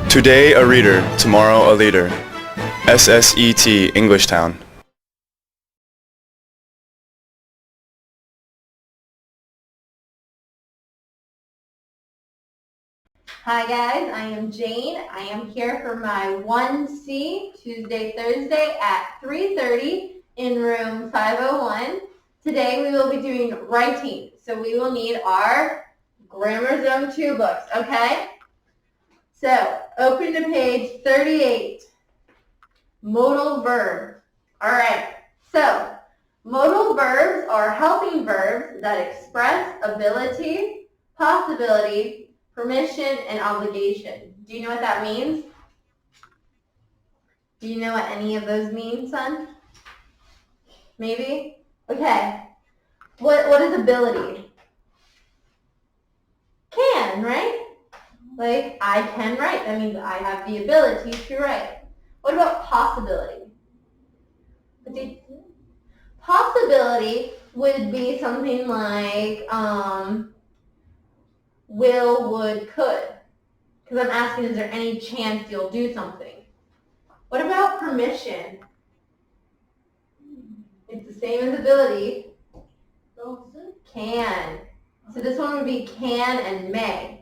Today a reader, tomorrow a leader. SSET Englishtown. Hi guys, I am Jane. I am here for my 1C Tuesday, Thursday at 3:30 in room 501. Today we will be doing writing, so we will need our Grammar Zone-2 books, okay? So, open to page 38, modal verb. All right, so modal verbs are helping verbs that express ability, possibility, permission, and obligation. Do you know what that means? Do you know what any of those mean, son? Maybe? Okay. What is ability? Can, right? Like, I can write. That means I have the ability to write. What about possibility? Possibility would be something like will, would, could. Because I'm asking, is there any chance you'll do something? What about permission? It's the same as ability. Can. So this one would be can and may.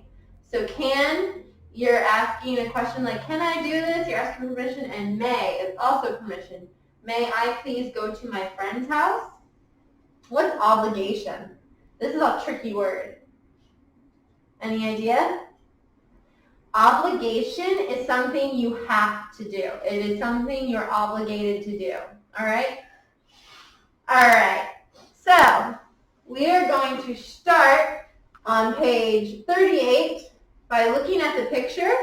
So can, you're asking a question like, can I do this? You're asking for permission. And may is also permission. May I please go to my friend's house? What's obligation? This is a tricky word. Any idea? Obligation is something you have to do. It is something you're obligated to do. All right? All right. So we are going to start on page 38 by looking at the picture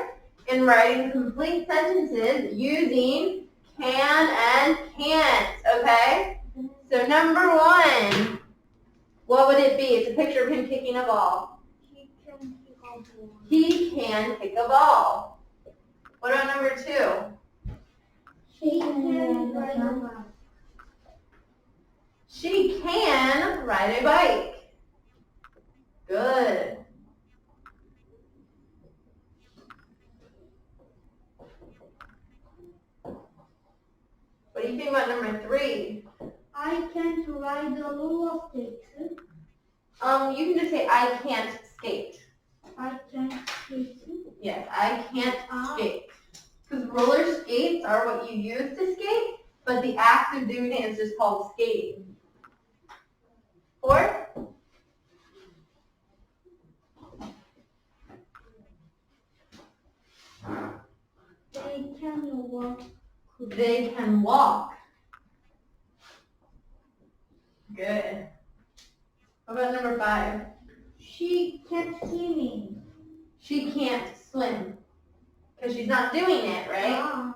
and writing complete sentences using can and can't. Okay? So number one, what would it be? It's a picture of him kicking a ball. He can kick a ball. What about number two? She can ride a bike. She can ride a bike. Good. What do you think about number three? I can't ride a roller skate. You can just say I can't skate. I can't skate. Yes, I can't skate. Because roller skates are what you use to skate, but the act of doing it is just called skating. Four? They can walk. They can walk. Good. What about number five? She can't swim. She can't swim. Because she's not doing it, right?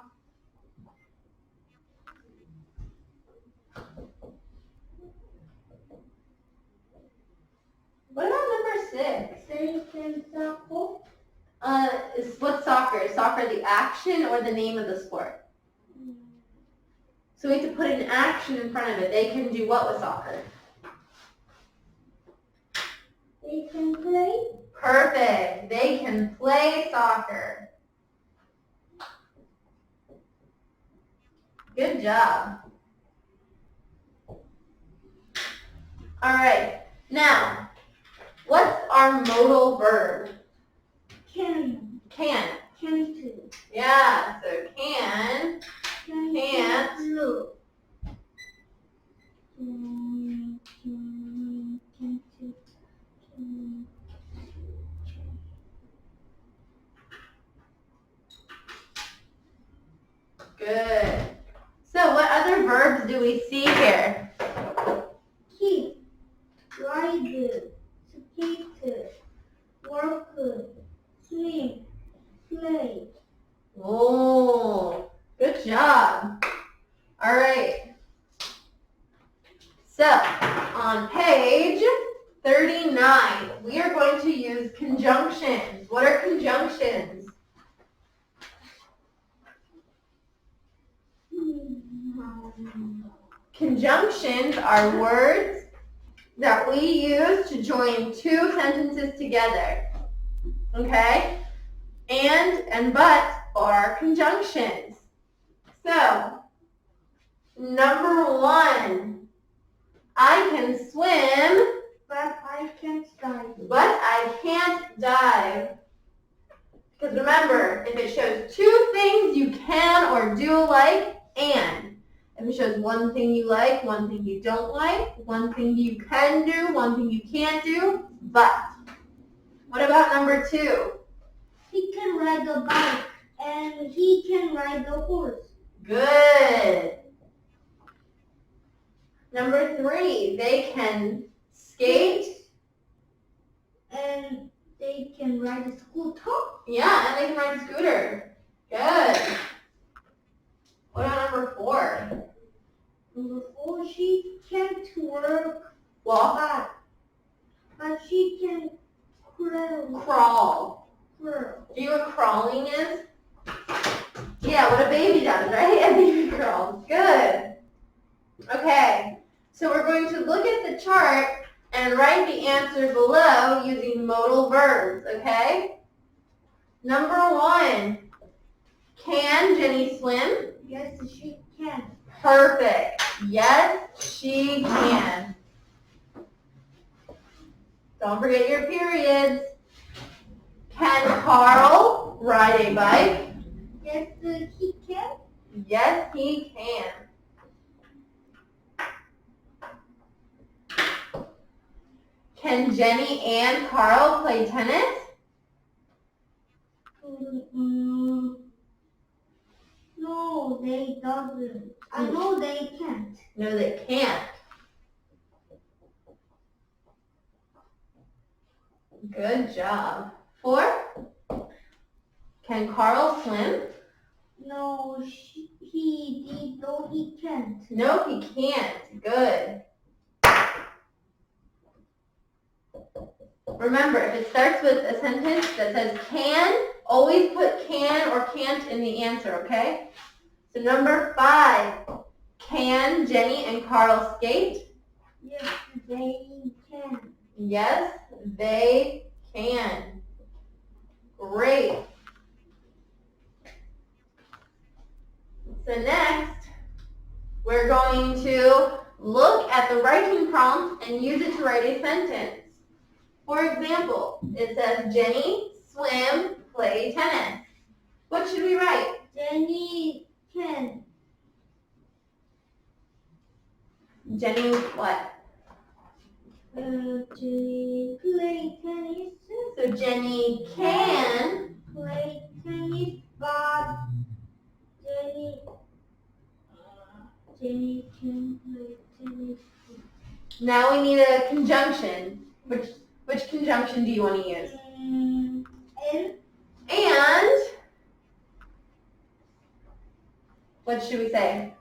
What about number six? They can soccer. What's soccer? Is soccer the action or the name of the sport? So we have to put an action in front of it. They can do what with soccer? They can play. Perfect. They can play soccer. Good job. All right. Now, what's our modal verb? Can. Can. Can't. Yeah, so can, can't. Look. Good. So what other verbs do we see here? Keep. Ride. Skate. Work. Swim. Play. Oh, good job. All right. So on page 39, we are going to use conjunctions. What are conjunctions? Conjunctions are words that we use to join two sentences together. Okay? And but for our conjunctions. So, number 1, I can swim, but I can't dive. but I can't dive. Because remember, if it shows 2 things you can or do like, and. If it shows 1 thing you like, 1 thing you don't like, 1 thing you can do, 1 thing you can't do, but. What about number 2? He can ride a bike and he can ride a horse. Good. Number 3, they can skate. And they can ride a scooter. Yeah, and they can ride a scooter. Good. What about number 4? Number 4, she can't Walk. but she can Crawl. Do you know what crawling is? Yeah, what a baby does, right? A baby crawls. Good. Okay, so we're going to look at the chart and write the answer below using modal verbs, okay? Number 1, can Jenny swim? Yes, she can. Perfect. Yes, she can. Don't forget your periods. Can Carl ride a bike? Yes, he can. Yes, he can. Can Jenny and Carl play tennis? No, they doesn't. I know they can't. No, they can't. Good job. 4, can Carl swim? No, he can't. No, he can't. Good. Remember, if it starts with a sentence that says can, always put can or can't in the answer, okay? So number 5, can Jenny and Carl skate? Yes, they can. Yes, they can. Great. So next, we're going to look at the writing prompt and use it to write a sentence. For example, it says, Jenny, swim, play tennis. What should we write? Jenny can. Jenny what? Jenny play tennis. So Jenny can. Play tennis, but Jenny can play tennis. Now we need a conjunction. Which conjunction do you want to use? And what should we say?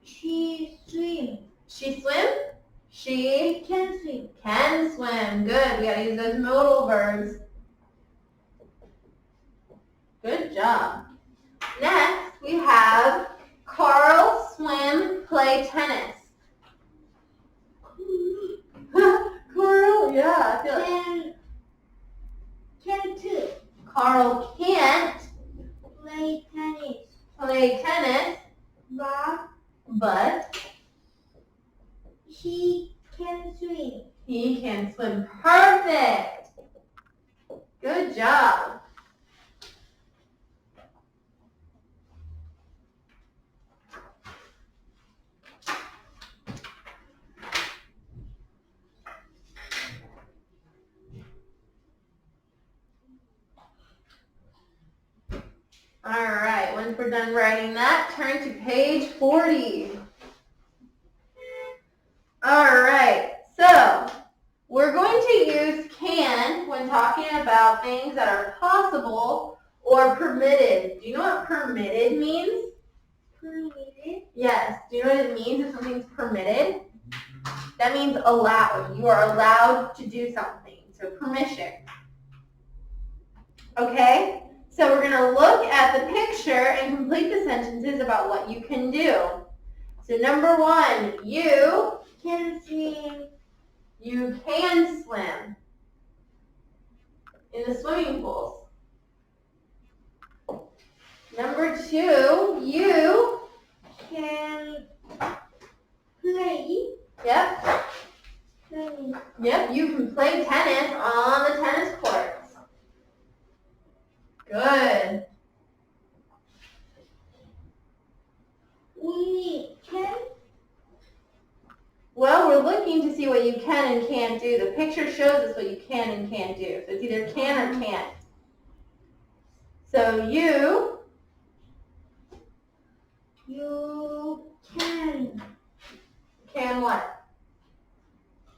She swim. She swim? She Can swim. can swim. Good. We gotta use those modal verbs. Good job. Next, we have Carl, swim, play tennis. Carl, yeah. I feel like Can too. Carl can't Play tennis, play tennis, but but he can swim. he can swim. Perfect. Good job. All right, once we're done writing that, turn to page 40. All right, so we're going to use can when talking about things that are possible or permitted. Do you know what permitted means? Permitted. Yes. Do you know what it means if something's permitted? That means allowed. You are allowed to do something. So permission. Okay? So we're going to look at the picture and complete the sentences about what you can do. So number 1, you Can swim. You can swim in the swimming pools. 2, you can play. Yep. Play. Yep, you can play tennis on the tennis courts. Good. We can. Well, we're looking to see what you can and can't do. The picture shows us what you can and can't do. So it's either can or can't. So you can what?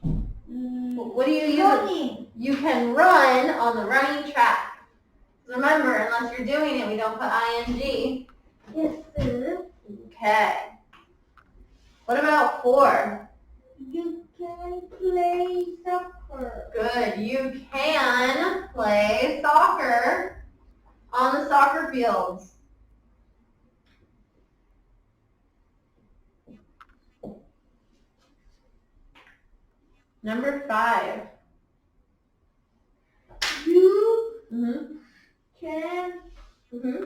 What do you use? running. You can run on the running track. Remember, unless you're doing it, we don't put ing. Yes, sir. Okay. What about 4? You can play soccer. Good. You can play soccer on the soccer fields. Number 5. You Mm-hmm. can Mm-hmm.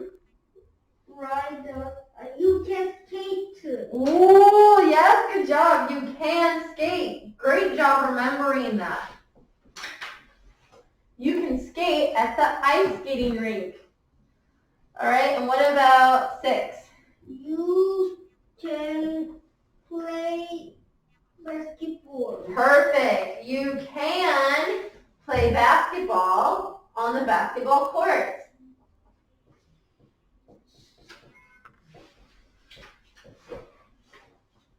ride the. You can skate. Ooh, yes, good job. You can skate. Great job remembering that. You can skate at the ice skating rink. All right, and what about 6? You can play basketball. Perfect. You can play basketball on the basketball court.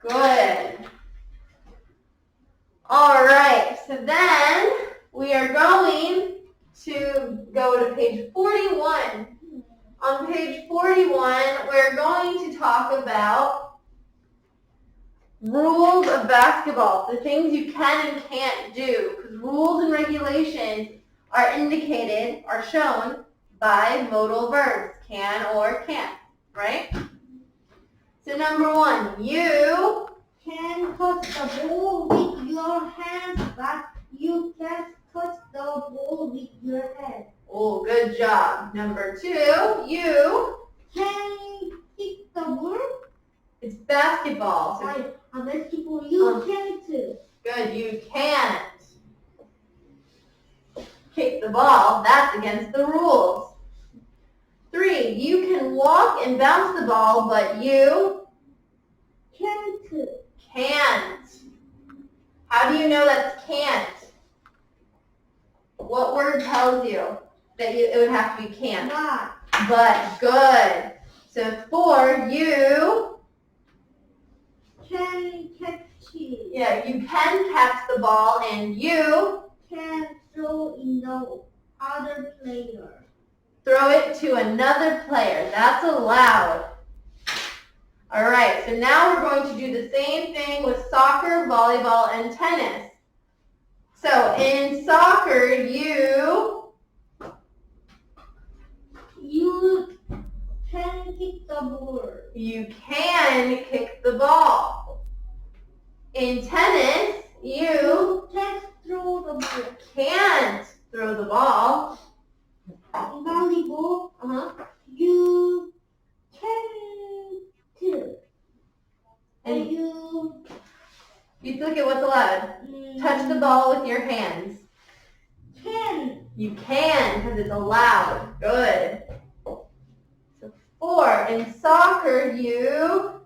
Good. All right, so then we are going to go to page 41. On page 41, we're going to talk about rules of basketball, the things you can and can't do, because rules and regulations are indicated, are shown by modal verbs, can or can't, right? So number 1, you Can touch the ball with your hands, but you can't touch the ball with your head. Oh, good job. Number 2, you, Can kick the ball? it's basketball. So A basketball, you can't. good, you can't kick the ball. That's against the rules. 3, you can walk and bounce the ball, but you Can't. How do you know that's can't? What word tells you that it would have to be can't? But, good. So 4, you, Can catch it. yeah, you can catch the ball, and you Can throw in the other player. throw it to another player. That's allowed. All right, so now we're going to do the same thing with soccer, volleyball, and tennis. So in soccer, you can kick the ball. can kick the ball. In tennis, you Can't throw the ball. can't throw the ball. In volleyball, Uh-huh. you can't. And you you look at what's allowed. Touch the ball with your hands. Can. You can, because it's allowed. Good. So 4, in soccer, you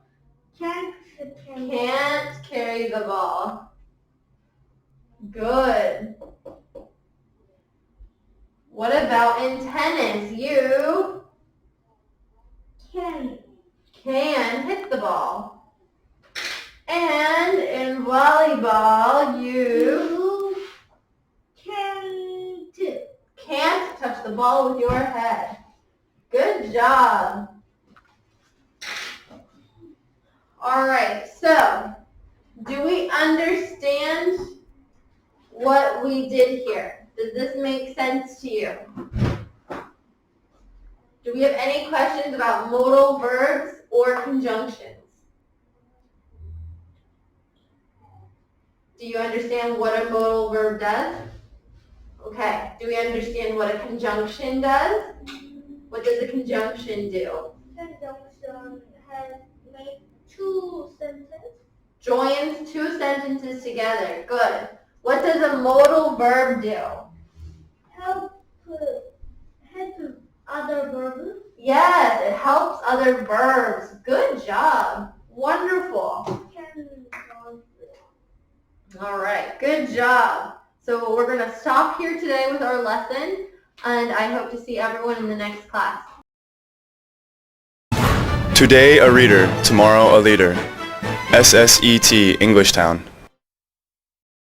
Can't. can't carry the ball. Good. What about in tennis? You Can. can hit the ball. And in volleyball, you can't touch the ball with your head. Good job. All right, so do we understand what we did here? Does this make sense to you? Do we have any questions about modal verbs or conjunctions? Do you understand what a modal verb does? Okay. Do we understand what a conjunction does? What does a conjunction do? conjunction has made two sentences. Joins two sentences together. Good. What does a modal verb do? Help other verbs. Yes, it helps other verbs. Good job. Wonderful. All right, good job. So we're going to stop here today with our lesson, and I hope to see everyone in the next class. Today a reader, tomorrow a leader. SSET Englishtown.